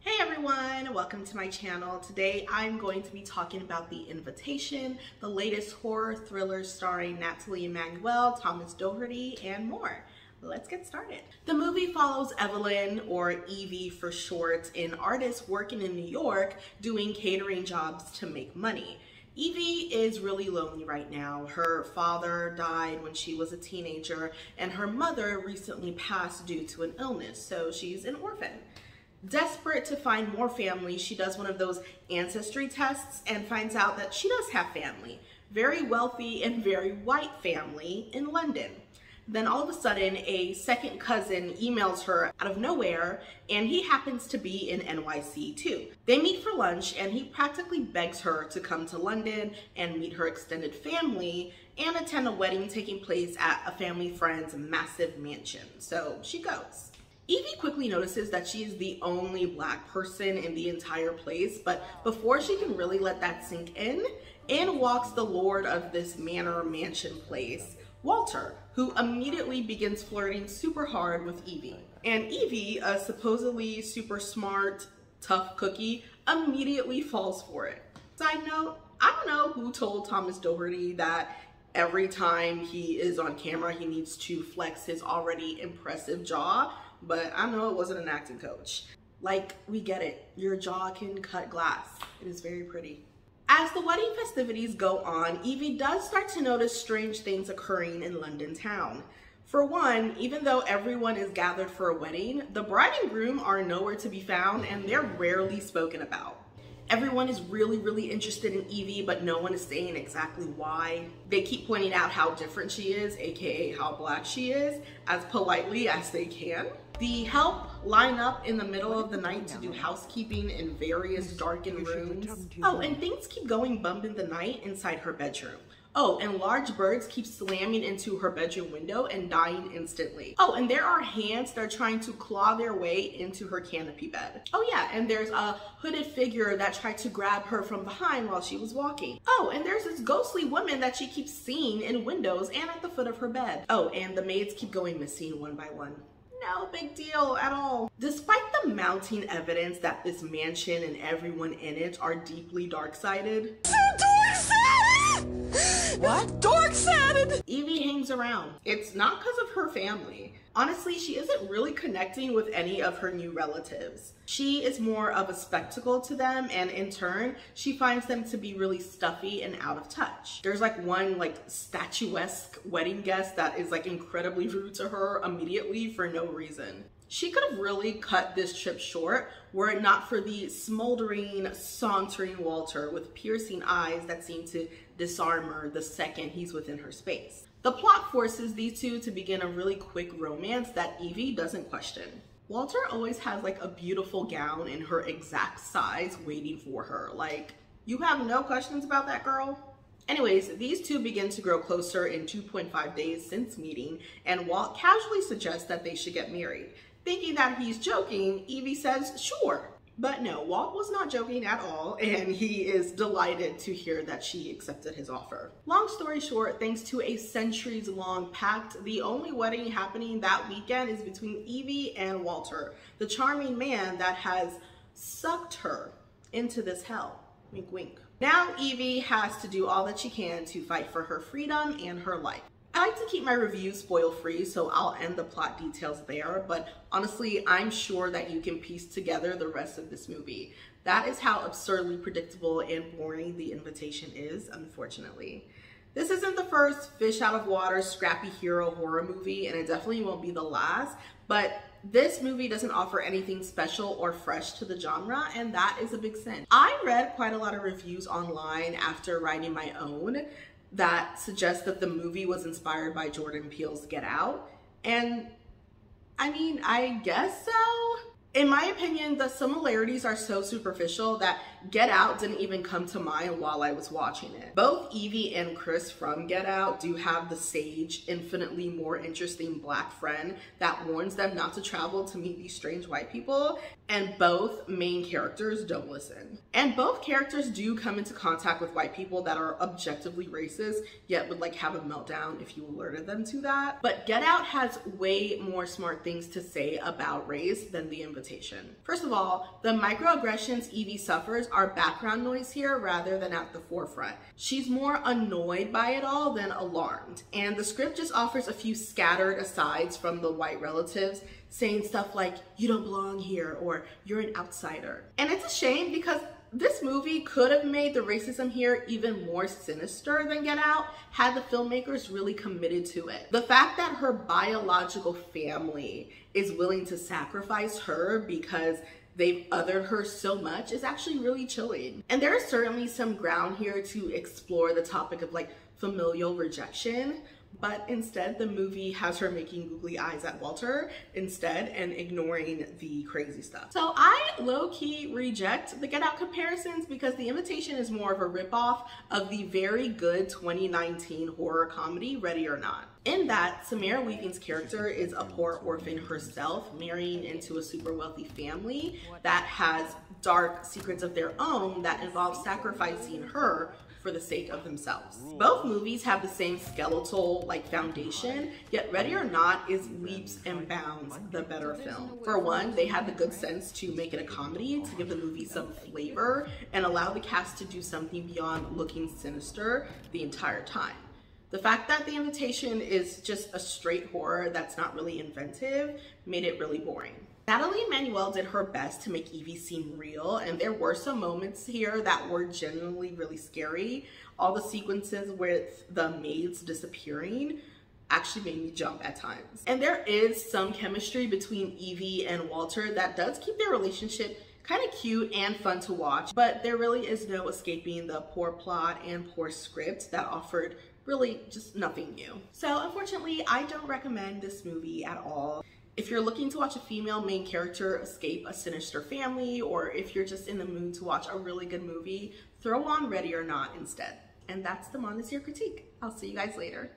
Hey everyone, welcome to my channel. Today I'm going to be talking about The Invitation, the latest horror thriller starring Nathalie Emmanuel, Thomas Doherty, and more. Let's get started. The movie follows Evelyn, or Evie for short, an artist working in New York doing catering jobs to make money. Evie is really lonely right now. Her father died when she was a teenager, and her mother recently passed due to an illness, so she's an orphan. Desperate to find more family, she does one of those ancestry tests and finds out that she does have family. Very wealthy and very white family in London. Then all of a sudden, a second cousin emails her out of nowhere, and he happens to be in NYC too. They meet for lunch, and he practically begs her to come to London and meet her extended family and attend a wedding taking place at a family friend's massive mansion. So she goes. Evie quickly notices that she is the only black person in the entire place, but before she can really let that sink in walks the lord of this manor mansion place, Walter, who immediately begins flirting super hard with Evie. And Evie, a supposedly super smart, tough cookie, immediately falls for it. Side note, I don't know who told Thomas Doherty that every time he is on camera, he needs to flex his already impressive jaw, but I know it wasn't an acting coach. Like, we get it. Your jaw can cut glass. It is very pretty. As the wedding festivities go on, Evie does start to notice strange things occurring in London town. For one, even though everyone is gathered for a wedding, the bride and groom are nowhere to be found and they're rarely spoken about. Everyone is really interested in Evie, but no one is saying exactly why. They keep pointing out how different she is, aka how black she is, as politely as they can. The help line up in the middle of the night to do housekeeping in various darkened rooms. Oh, and things keep going bump in the night inside her bedroom. Oh, and large birds keep slamming into her bedroom window and dying instantly. Oh, and there are hands that are trying to claw their way into her canopy bed. Oh yeah, and there's a hooded figure that tried to grab her from behind while she was walking. Oh, and there's this ghostly woman that she keeps seeing in windows and at the foot of her bed. Oh, and the maids keep going missing one by one. No big deal at all. Despite the mounting evidence that this mansion and everyone in it are deeply dark-sided. What? Dark-sided? Evie hangs around. It's not because of her family. Honestly, she isn't really connecting with any of her new relatives. She is more of a spectacle to them, and in turn, she finds them to be really stuffy and out of touch. There's like one statuesque wedding guest that is incredibly rude to her immediately for no reason. She could have really cut this trip short were it not for the smoldering, sauntering Walter with piercing eyes that seem to disarm her the second he's within her space. The plot forces these two to begin a really quick romance that Evie doesn't question. Walter always has a beautiful gown in her exact size waiting for her. You have no questions about that, girl? Anyways, these two begin to grow closer in 2.5 days since meeting, and Walt casually suggests that they should get married. Thinking that he's joking, Evie says, sure. But no, Walt was not joking at all, and he is delighted to hear that she accepted his offer. Long story short, thanks to a centuries-long pact, the only wedding happening that weekend is between Evie and Walter, the charming man that has sucked her into this hell. Wink, wink. Now Evie has to do all that she can to fight for her freedom and her life. I like to keep my reviews spoil-free, so I'll end the plot details there, but honestly, I'm sure that you can piece together the rest of this movie. That is how absurdly predictable and boring The Invitation is, unfortunately. This isn't the first fish out of water, scrappy hero horror movie, and it definitely won't be the last, but this movie doesn't offer anything special or fresh to the genre, and that is a big sin. I read quite a lot of reviews online after writing my own that suggests that the movie was inspired by Jordan Peele's Get Out. And I mean, I guess so. In my opinion, the similarities are so superficial that Get Out didn't even come to mind while I was watching it. Both Evie and Chris from Get Out do have the sage, infinitely more interesting black friend that warns them not to travel to meet these strange white people, and both main characters don't listen. And both characters do come into contact with white people that are objectively racist, yet would like have a meltdown if you alerted them to that. But Get Out has way more smart things to say about race than The Invitation. First of all, the microaggressions Evie suffers are background noise here rather than at the forefront. She's more annoyed by it all than alarmed. And the script just offers a few scattered asides from the white relatives saying stuff like, "You don't belong here," or "You're an outsider." And it's a shame because this movie could have made the racism here even more sinister than Get Out had the filmmakers really committed to it. The fact that her biological family is willing to sacrifice her because they've othered her so much is actually really chilling. And there is certainly some ground here to explore the topic of like familial rejection, but instead the movie has her making googly eyes at Walter instead and ignoring the crazy stuff. So I low-key reject the Get Out comparisons because The Invitation is more of a ripoff of the very good 2019 horror comedy Ready or Not. In that, Samara Weaving's character is a poor orphan herself, marrying into a super wealthy family that has dark secrets of their own that involve sacrificing her for the sake of themselves. Both movies have the same skeletal like foundation, yet Ready or Not is leaps and bounds the better film. For one, they had the good sense to make it a comedy to give the movie some flavor and allow the cast to do something beyond looking sinister the entire time. The fact that The Invitation is just a straight horror that's not really inventive made it really boring. Nathalie Emmanuel did her best to make Evie seem real, and there were some moments here that were genuinely really scary. All the sequences with the maids disappearing actually made me jump at times. And there is some chemistry between Evie and Walter that does keep their relationship kind of cute and fun to watch, but there really is no escaping the poor plot and poor script that offered really just nothing new. So unfortunately, I don't recommend this movie at all. If you're looking to watch a female main character escape a sinister family, or if you're just in the mood to watch a really good movie, throw on Ready or Not instead. And that's the Montessori critique. I'll see you guys later.